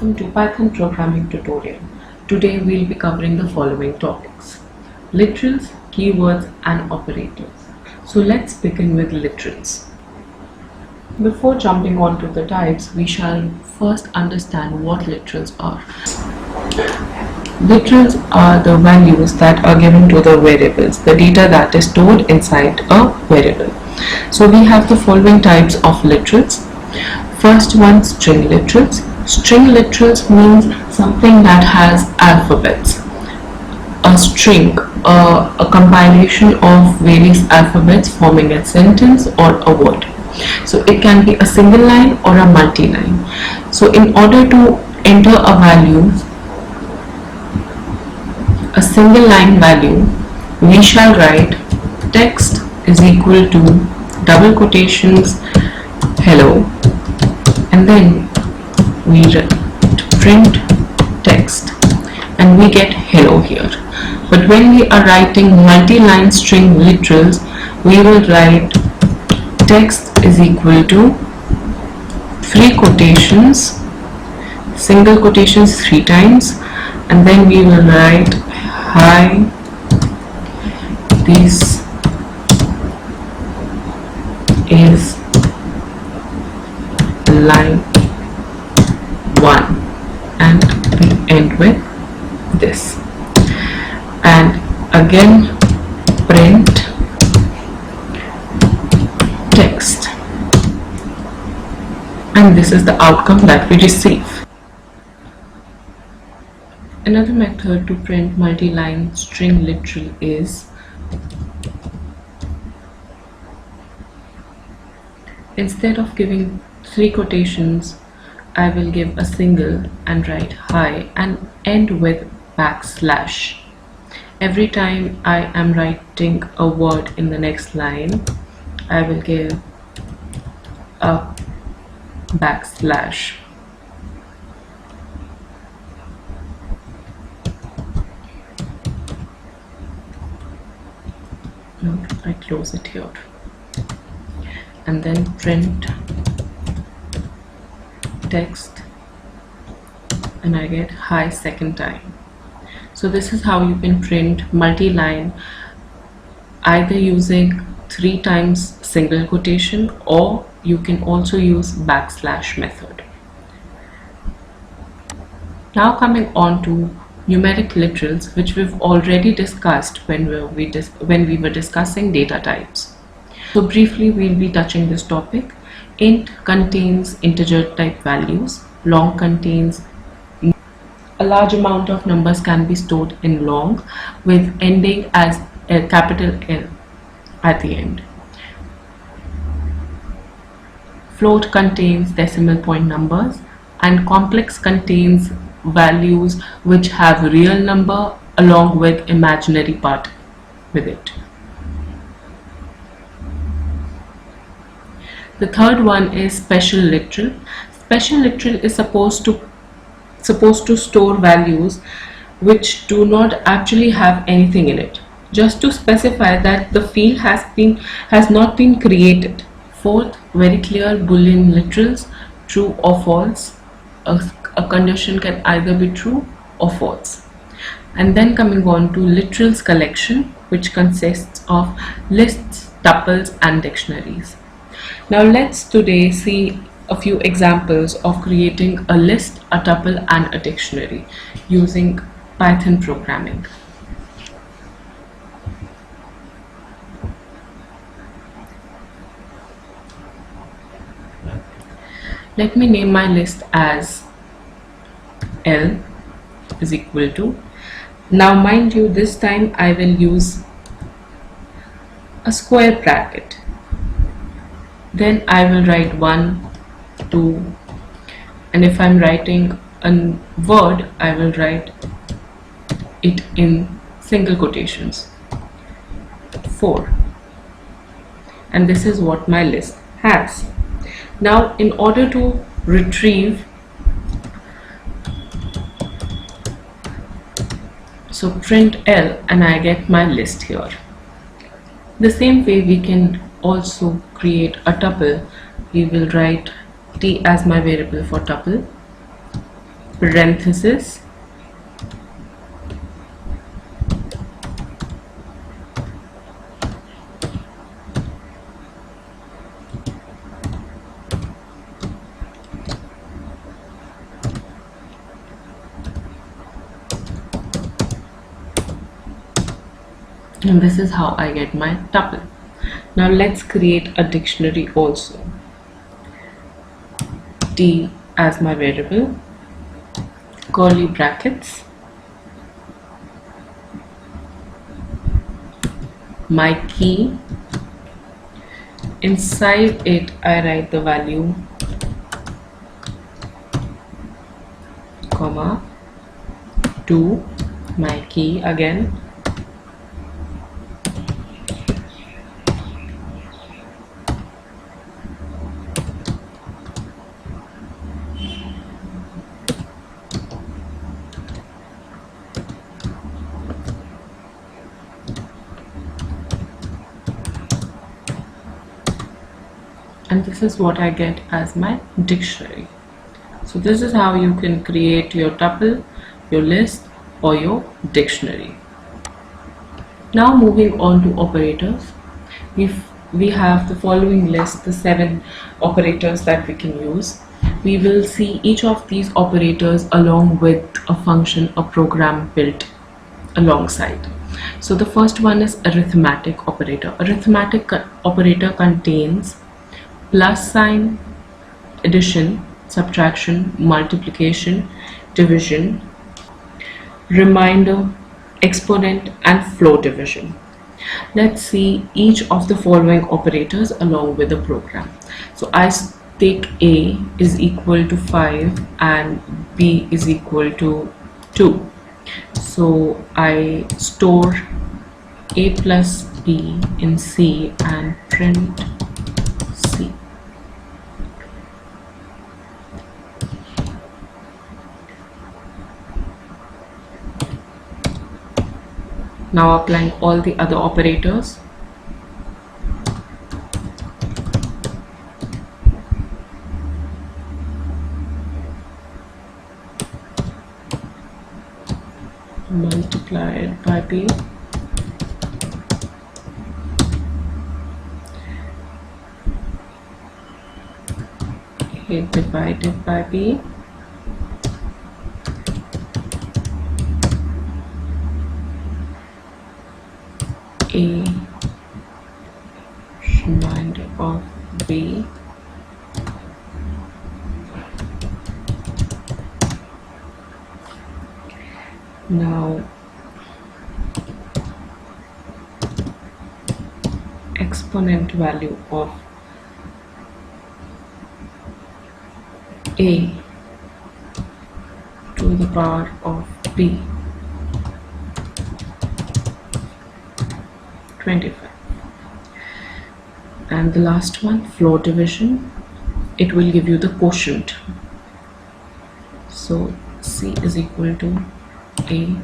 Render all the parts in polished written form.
Welcome to Python programming tutorial. Today we'll be covering the following topics: literals, keywords and operators. So let's begin with literals. Before jumping on to the types, we shall first understand what literals are. Literals are the values that are given to the variables, the data that is stored inside a variable. So we have the following types of literals. First one, string literals. String literals means something that has alphabets. A string, a compilation of various alphabets forming a sentence or a word. So it can be a single line or a multi-line. So in order to enter a value, a single line value, we shall write text is equal to double quotations hello, and then we print text and we get hello here. But when we are writing multi-line string literals, we will write text is equal to three quotations, single quotations 3 times, and then we will write hi, this is line 1, and we end with this, and again print text, and this is the outcome that we receive. Another method to print multi-line string literal is instead of giving 3 quotations, I will give a single and write hi and end with backslash. Every time I am writing a word in the next line, I will give a backslash. No, I close it here and then print text and I get hi second time. So this is how you can print multi-line, either using 3 times single quotation, or you can also use backslash method. Now coming on to numeric literals, which we've already discussed when we were discussing data types. So briefly we'll be touching this topic. Int contains integer type values. Long contains a large amount of numbers can be stored in long with ending as a capital L at the end. Float contains decimal point numbers, and complex contains values which have real number along with imaginary part with it. The third one is special literal. Special literal is supposed to store values which do not actually have anything in it, just to specify that the field has not been created. Fourth, very clear Boolean literals, true or false. A condition can either be true or false. And then coming on to literals collection, which consists of lists, tuples and dictionaries. Now let's today see a few examples of creating a list, a tuple and a dictionary using Python programming. Let me name my list as L is equal to. Now mind you, this time I will use a square bracket. Then I will write 1, 2, and if I'm writing a word, I will write it in single quotations, 4. And this is what my list has. Now in order to retrieve, so print L and I get my list here. The same way we can also create a tuple. We will write t as my variable for tuple, parenthesis, and this is how I get my tuple. Now let's create a dictionary also. D as my variable, curly brackets, my key, inside it I write the value, comma, 2, my key again, and this is what I get as my dictionary. So this is how you can create your tuple, your list, or your dictionary. Now moving on to operators. We have the following list, the 7 operators that we can use. We will see each of these operators along with a function, a program built alongside. So the first one is arithmetic operator. Arithmetic operator contains plus sign, addition, subtraction, multiplication, division, remainder, exponent, and floor division. Let's see each of the following operators along with the program. So I take A is equal to 5 and B is equal to 2. So I store A plus B in C and print C. Now applying all the other operators. Multiplied by B. A divided by B. A remainder of B. Now exponent value of A to the power of B, 25. And the last one, floor division, it will give you the quotient. So C is equal to A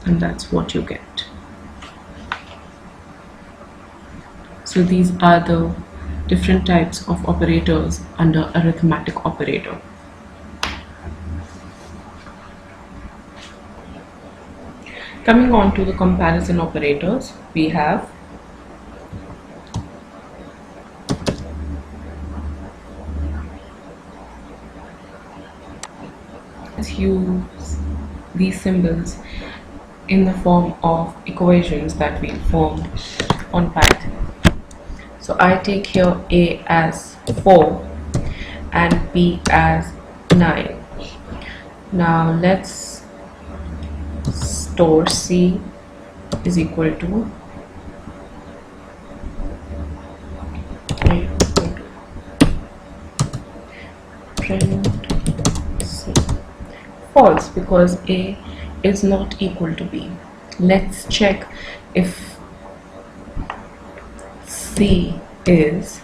and that's what you get. So these are the different types of operators under arithmetic operator. Coming on to the comparison operators, we have let's use these symbols in the form of equations that we formed on Python. So I take here A as 4 and B as 9. Now let's store C is equal to print C. False, because A is not equal to B. Let's check if C is,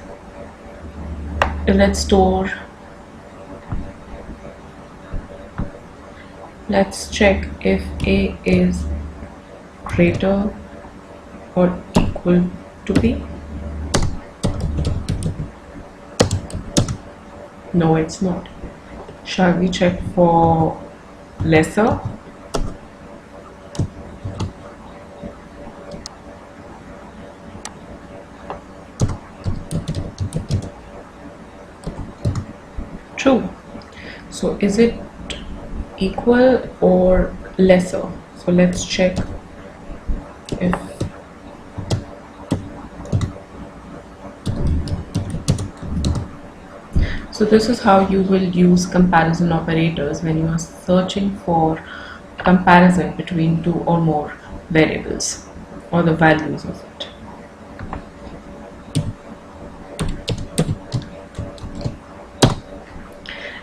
let's check if A is greater or equal to be? No, it's not. Shall we check for lesser? True. So is it equal or lesser? So let's check if so this is how you will use comparison operators when you are searching for comparison between two or more variables or the values of it.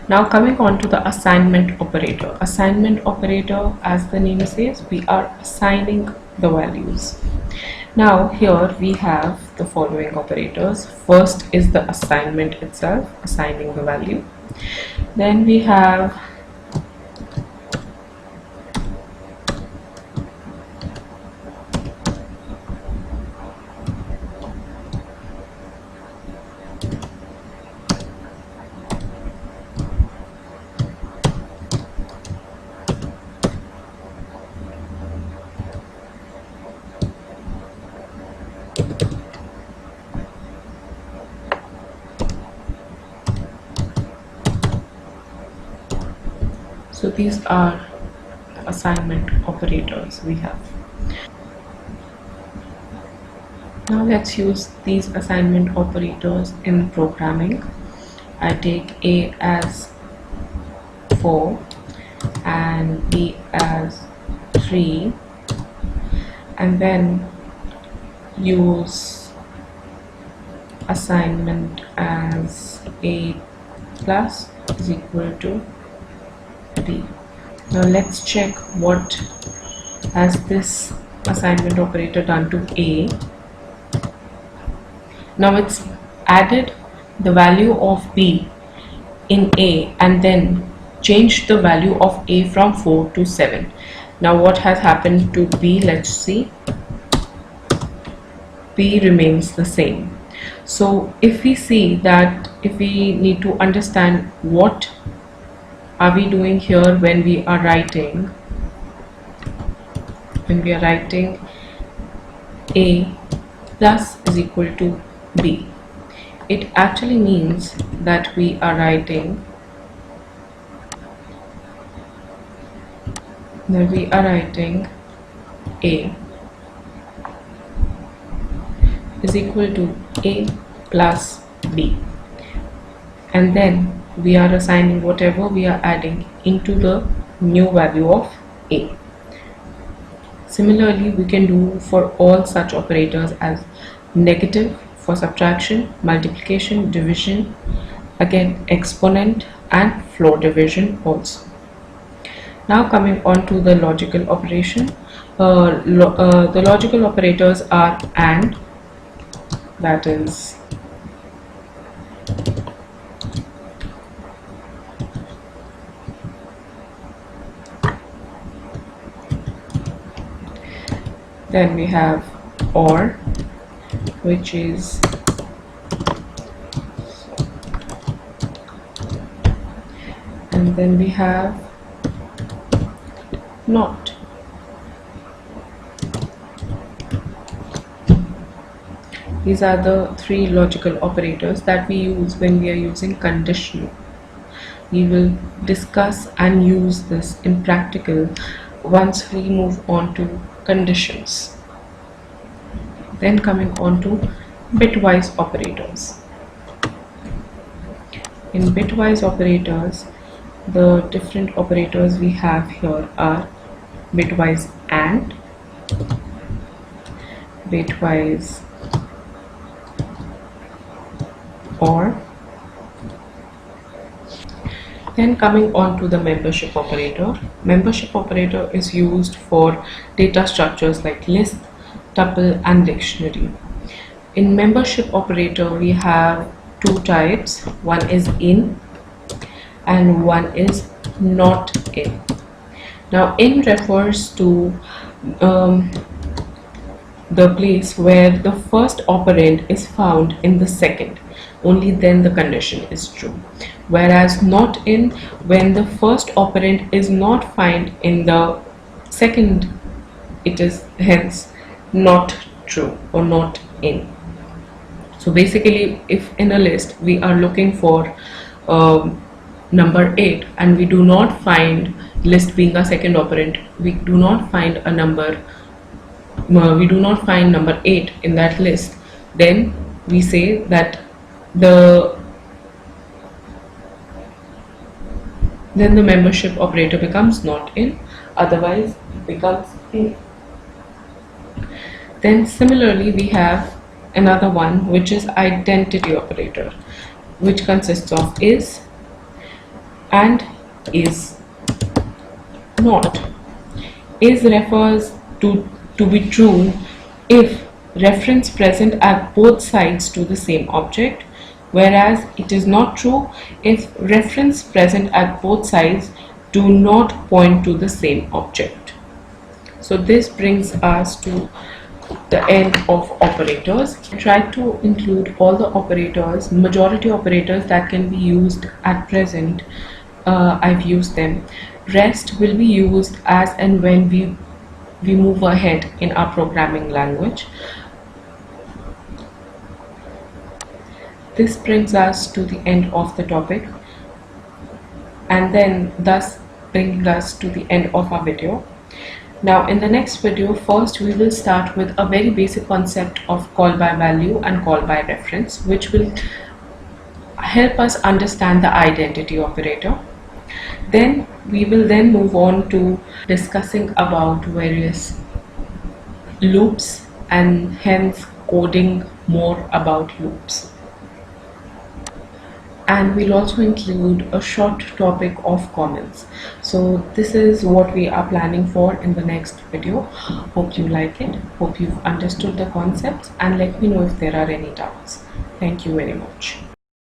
Now coming on to the assignment operator. Assignment operator, as the name says, we are assigning the values. Now here we have the following operators. First is the assignment itself, assigning the value. Then we have so these are the assignment operators we have. Now let's use these assignment operators in programming. I take A as 4 and B as 3 and then use assignment as A plus is equal to B. Now let's check what has this assignment operator done to A. Now it's added the value of B in A and then changed the value of A from 4 to 7. Now what has happened to B? Let's see. B remains the same. So if we see that, if we need to understand what are we doing here when we are writing A plus is equal to B, it actually means that we are writing A is equal to A plus B, and then we are assigning whatever we are adding into the new value of A. Similarly, we can do for all such operators as negative for subtraction, multiplication, division, again exponent and floor division also. Now coming on to the logical operation. The logical operators are AND, that is then we have OR, which is and then we have NOT. These are the three logical operators that we use when we are using conditional. We will discuss and use this in practical once we move on to conditions. Then coming on to bitwise operators. In bitwise operators, the different operators we have here are bitwise AND, bitwise OR. Then coming on to the membership operator. Membership operator is used for data structures like list, tuple and dictionary. In membership operator we have two types. One is in and one is not in. Now in refers to the place where the first operand is found in the second. Only then the condition is true. Whereas not in, when the first operand is not found in the second, it is hence not true or not in. So basically, if in a list we are looking for number 8 and we do not find, list being a second operand, we do not find a number, we do not find number 8 in that list, then we say that then the membership operator becomes not in, otherwise it becomes in. Then similarly we have another one, which is identity operator, which consists of is and is not. Is refers to be true if reference present at both sides to the same object, whereas it is not true if reference present at both sides do not point to the same object. So this brings us to the end of operators. Try to include all the operators, majority operators that can be used at present. I've used them. Rest will be used as and when we move ahead in our programming language. This brings us to the end of the topic, and then thus bringing us to the end of our video. Now in the next video, first we will start with a very basic concept of call by value and call by reference, which will help us understand the identity operator. Then we will then move on to discussing about various loops and hence coding more about loops. And we'll also include a short topic of comments. So this is what we are planning for in the next video. Hope you like it. Hope you've understood the concepts, and let me know if there are any doubts. Thank you very much.